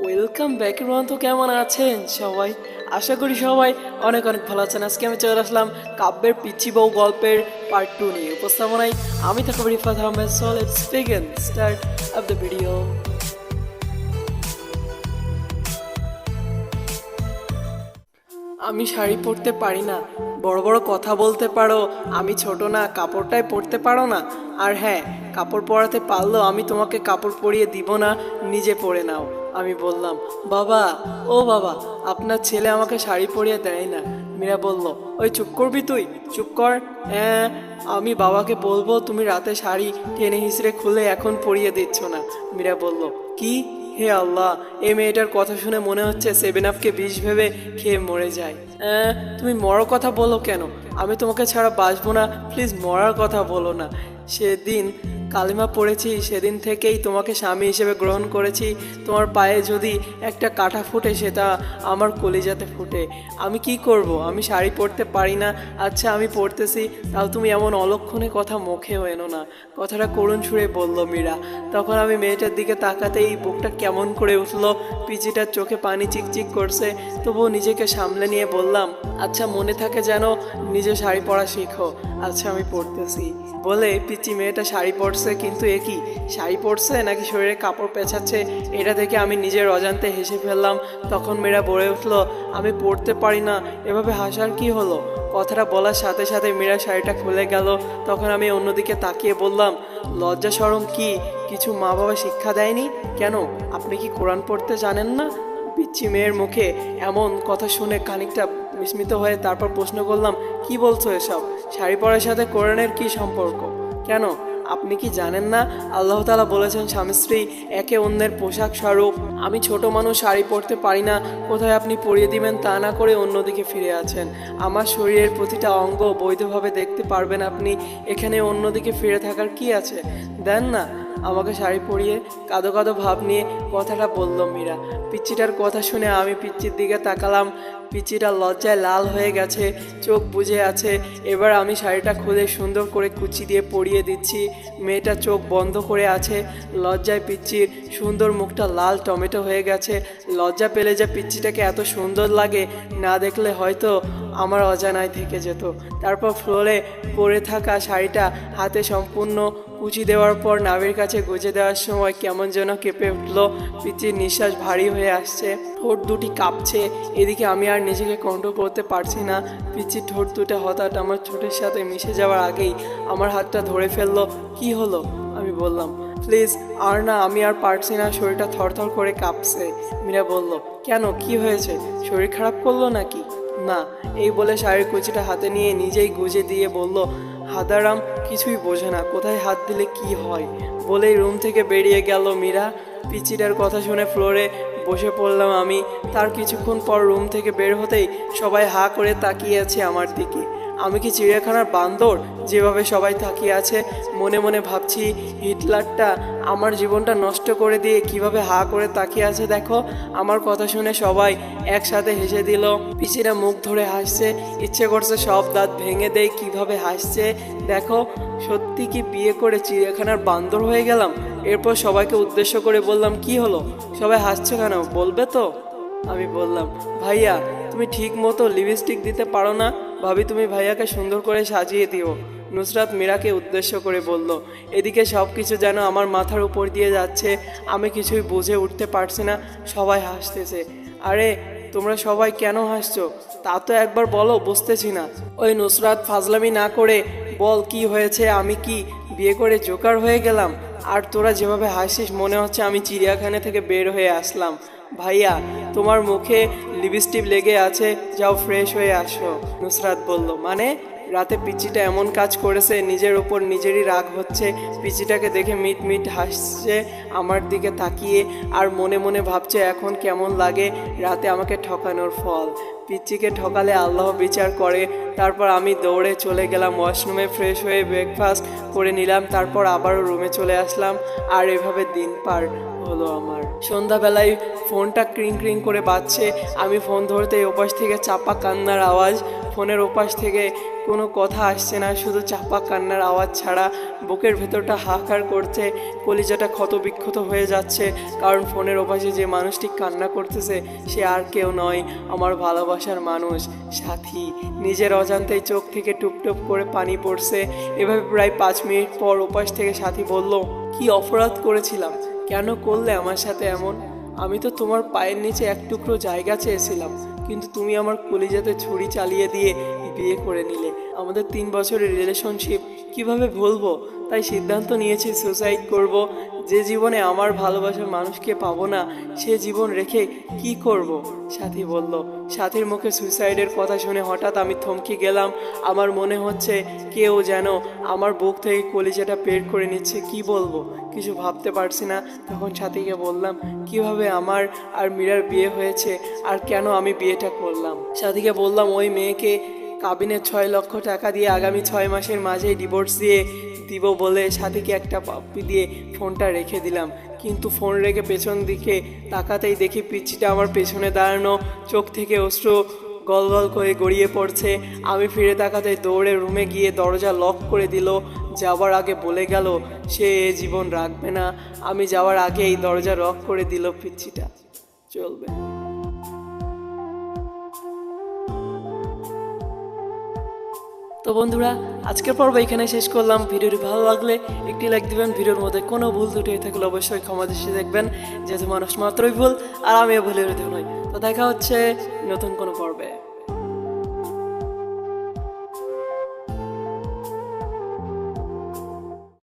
Welcome back everyone. তো কেমন আছেন সবাই? আশা করি সবাই অনেক অনেক ভালো আছেন। আজকে আমি চলে আসলাম কাব্যের পিচ্চি বউ গল্পের পার্ট 2 নিয়ে। উপস্থাপনায় আমি থাকবো Rifat Ahmed. So let's begin start of the video. আমি শাড়ি পরতে পারি না, বড় বড় কথা বলতে পারো আমি ছোট না, কাপড়টাই পরতে পারো না। আর হ্যাঁ, কাপড় পরাতে পারলেও আমি তোমাকে কাপড় পরিয়ে দিব না, নিজে পরে নাও। আমি বললাম, বাবা, ও বাবা, আপনার ছেলে আমাকে শাড়ি পরিয়ে দেয় না। মীরা বলল, ওই চুপ করবি তুই, চুপ কর। হ্যাঁ, আমি বাবাকে বলবো তুমি রাতে শাড়ি টেনে হিসড়ে খুলে এখন পরিয়ে দিচ্ছ না। মীরা বলল, কি? হে আল্লাহ, এই মেয়েটার কথা শুনে মনে হচ্ছে 7 আপকে বিষ ভেবে খেয়ে মরে যায়। তুমি মরার কথা বলো কেন? আমি তোমাকে ছাড়া বাঁচবো না, প্লিজ মরার কথা বলো না। সেদিন কালিমা পড়েছি, সেদিন থেকেই তোমাকে স্বামী হিসেবে গ্রহণ করেছি। তোমার পায়ে যদি একটা কাঁটা ফুটে সেটা আমার কলিজাতে ফুটে। আমি কি করব? আমি শাড়ি পরতে পারি না। আচ্ছা, আমি পরতেছি, তাও তুমি এমন অলক্ষণে কথা মুখেও এনো না। কথাটা করুণ সুরে বলল মীরা। তখন আমি মেয়েটার দিকে তাকাতেই বুকটা কেমন করে উঠলো, পিচিটার চোখে পানি চিকচিক করছে। তবুও নিজেকে সামলে নিয়ে বললাম, আচ্ছা, মনে থাকে যেন নিজে শাড়ি পরা শিখো। আচ্ছা, আমি পরতেছি। বলে পিচি মেয়েটা শাড়ি পরছে, কিন্তু এ কি, শাড়ি পরছে নাকি শরীরে কাপড় পেঁচাচ্ছে, এটা দেখে আমি নিজের অজান্তে হেসে ফেললাম। তখন মেয়েরা বলে উঠলো, আমি পরতে পারি না। এভাবে হাসার কি হলো? কথাটা বলার সাথে সাথে মীরা শাড়িটা খুলে গেল। তখন আমি অন্যদিকে তাকিয়ে বললাম, লজ্জা শরম কি কিছু মা বাবা শিক্ষা দেয়নি? কেন, আপনি কি কোরআন পড়তে জানেন না? পিচ্ছি মেয়ের মুখে এমন কথা শুনে খানিকটা বিস্মিত হয়ে তারপর প্রশ্ন করলাম, কি বলছো এসব? শাড়ি পরার সাথে কোরআনের কি সম্পর্ক? কেন, আপনি কি জানেন না আল্লাহ তাআলা বলেছেন স্বামী স্ত্রী একে অন্যের পোশাক স্বরূপ? আমি ছোট মানুষ, শাড়ি পরতে পারি না, কোথায় আপনি পরিয়ে দিবেন তা না করে অন্যদিকে ফিরে আছেন। আমার শরীরের প্রতিটা অঙ্গ বৈধভাবে দেখতে পারবেন আপনি, এখানে অন্যদিকে ফিরে থাকার কি আছে? দেন না আমাকে শাড়ি পরিয়ে। কাঁদো কাঁদো ভাব নিয়ে কথাটা বলল মীরা। পিচ্চিটার কথা শুনে আমি পিচ্চির দিকে তাকালাম। পিচ্চিটা লজ্জায় লাল হয়ে গেছে, চোখ বুজে আছে। এবার আমি শাড়িটা খুলে সুন্দর করে কুচি দিয়ে পরিয়ে দিচ্ছি। মেয়েটা চোখ বন্ধ করে আছে। লজ্জায় পিচ্চির সুন্দর মুখটা লাল টমেটো হয়ে গেছে। লজ্জা পেলে যে পিচ্চিটাকে এত সুন্দর লাগে, না দেখলে হয়তো আমার অজানায় থেকে যেত। তারপর ফ্লোরে পরে থাকা শাড়িটা হাতে সম্পূর্ণ কুচি দেওয়ার পর নাভির কাছে গুজে দেওয়ার সময় কেমন যেন কেঁপে উঠলো। পিচির নিঃশ্বাস ভারী হয়ে আসছে, ঠোঁট দুটি কাঁপছে। এদিকে আমি আর নিজেকে কন্ট্রোল করতে পারছি না। পিচির ঠোঁট দুটো হঠাৎ আমার ঠোঁটের সাথে মিশে যাওয়ার আগেই আমার হাতটা ধরে ফেললো। কি হলো? আমি বললাম, প্লিজ আর না, আমি আর পারছি না, শরীরটা থরথর করে কাঁপছে। মীরা বলল, কেন, কি হয়েছে? শরীর খারাপ করলো নাকি? না। এই বলে শাড়ির কুচিটা হাতে নিয়ে নিজেই গুজে দিয়ে বলল, হাদারাম কিছুই বোঝে না, কোথায় হাত দিলে কি হয়। বলেই রুম থেকে বেরিয়ে গেল মীরা। পিচিটার কথা শুনে ফ্লোরে বসে পড়লাম আমি। তার কিছুক্ষণ পর রুম থেকে বের হতেই সবাই হা করে তাকিয়ে আছে আমার দিকে। আমি কি চিড়িয়াখানার বান্দর, যেভাবে সবাই তাকিয়ে আছে? মনে মনে ভাবছি, হিটলারটা আমার জীবনটা নষ্ট করে দিয়ে কিভাবে হা করে তাকিয়ে আছে দেখো। আমার কথা শুনে সবাই একসাথে হেসে দিল। পিচিরা মুখ ধরে হাসছে, ইচ্ছে করছে সব দাঁত ভেঙে দেয়, কিভাবে হাসছে দেখো। সত্যি কি বিয়ে করে চিড়িয়াখানার বান্দর হয়ে গেলাম? এরপর সবাইকে উদ্দেশ্য করে বললাম, কি হলো, সবাই হাসছে কেন, বলবে তো? আমি বললাম, ভাইয়া, তুমি ঠিক মতো লিপস্টিক দিতে পারো না? ভাবি তুমি ভাইয়াকে সুন্দর করে সাজিয়ে দিও। নুসরাত মীরাকে উদ্দেশ্য করে বলল। এদিকে সব কিছু যেন আমার মাথার উপর দিয়ে যাচ্ছে, আমি কিছুই বুঝে উঠতে পারছি না। সবাই হাসতেছে। আরে তোমরা সবাই কেন হাসছো তা তো একবার বলো, বুঝতেছি না। ওই নুসরাত, ফাজলামি না করে বল, কি হয়েছে? আমি কি বিয়ে করে জোকার হয়ে গেলাম? আর তোরা যেভাবে হাসিস মনে হচ্ছে আমি চিড়িয়াখানা থেকে বের হয়ে আসলাম। ভাইয়া, তোমার মুখে লিপস্টিক লেগে আছে, যাও ফ্রেশ হয়ে আসো। নুসরাত বলল, মানে? রাতে পিচিটা এমন কাজ করেছে, নিজের ওপর নিজেরই রাগ হচ্ছে। পিচিটাকে দেখে মিট মিট হাসছে আমার দিকে তাকিয়ে, আর মনে মনে ভাবছে এখন কেমন লাগে রাতে আমাকে ঠকানোর ফল। পিচ্চিকে ঠকালে আল্লাহ বিচার করে। তারপর আমি দৌড়ে চলে গেলাম ওয়াশরুমে, ফ্রেশ হয়ে ব্রেকফাস্ট করে নিলাম। তারপর আবারও রুমে চলে আসলাম। আর এভাবে দিন পার হলো আমার। সন্ধ্যাবেলায় ফোনটা ক্রিং ক্রিং করে বাজছে। আমি ফোন ধরতে ওপাশ থেকে চাপা কান্নার আওয়াজ, ফোনের ওপাশ থেকে কোনো কথা আসছে না, শুধু চাপা কান্নার আওয়াজ ছাড়া। বুকের ভেতরটা হাহাকার করছে, কলিজাটা ক্ষতবিক্ষত হয়ে যাচ্ছে, কারণ ফোনের ওপাশে যে মানুষটি কান্না করতেছে সে আর কেউ নয়, আমার ভালোবাসার মানুষ সাথী। নিজের অজান্তেই চোখ থেকে টুপটুপ করে পানি পড়ছে। এভাবে প্রায় 5 মিনিট পর ওপাশ থেকে সাথী বলল, কি অপরাধ করেছিলাম, কেন করলে আমার সাথে এমন? আমি তো তোমার পায়ের নিচে এক টুকরো জায়গা চেয়েছিলাম, কিন্তু তুমি আমার কলিজাতে ছুরি চালিয়ে দিয়ে বিয়ে করে নিলে। আমাদের 3 বছরের রিলেশনশিপ কিভাবে ভুলবো? তাই সিদ্ধান্ত নিয়েছি সুসাইড করব। যে জীবনে আমার ভালোবাসার মানুষকে পাবো না, সে জীবন রেখে কি করব? সাথী বলল। সাথীর মুখে সুসাইডের কথা শুনে হঠাৎ আমি থমকে গেলাম। আমার মনে হচ্ছে কেউ যেন আমার বুক থেকে কলিজাটা বের করে নিচ্ছে। কি বলবো কিছু ভাবতে পারছি না। তখন সাথীকে বললাম কিভাবে আমার আর মীরার বিয়ে হয়েছে আর কেন আমি বিয়েটা করলাম। সাথীকে বললাম ওই মেয়েকে কাবিনে 6 লক্ষ টাকা দিয়ে আগামী 6 মাসের মাঝেই ডিভোর্স দিয়ে দিব বলে সাথীকে একটা পাপ্পি দিয়ে ফোনটা রেখে দিলাম। কিন্তু ফোন রেখে পেছন দিকে তাকাতেই দেখি পিচ্চিটা আমার পেছনে দাঁড়ানো, চোখ থেকে অশ্রু গলগল করে গড়িয়ে পড়ছে। আমি ফিরে তাকাতেই দৌড়ে রুমে গিয়ে দরজা লক করে দিল। যাওয়ার আগে বলে গেল সে এ জীবন রাখবে না। আমি যাওয়ার আগেই দরজা লক করে দিল পিচ্চিটা। চলবে। তো বন্ধুরা, আজকের পর্ব এখানে শেষ করলাম। ভিডিওটি ভালো লাগলে একটি লাইক দিবেন। ভিডিওর মধ্যে কোনো ভুল ত্রুটি হয়ে থাকলে অবশ্যই ক্ষমা দৃষ্টিতে দেখবেন, যেহেতু মানুষ মাত্রই ভুল আর আমিও ভুলের নই। তো দেখা হচ্ছে নতুন কোনো পর্বে।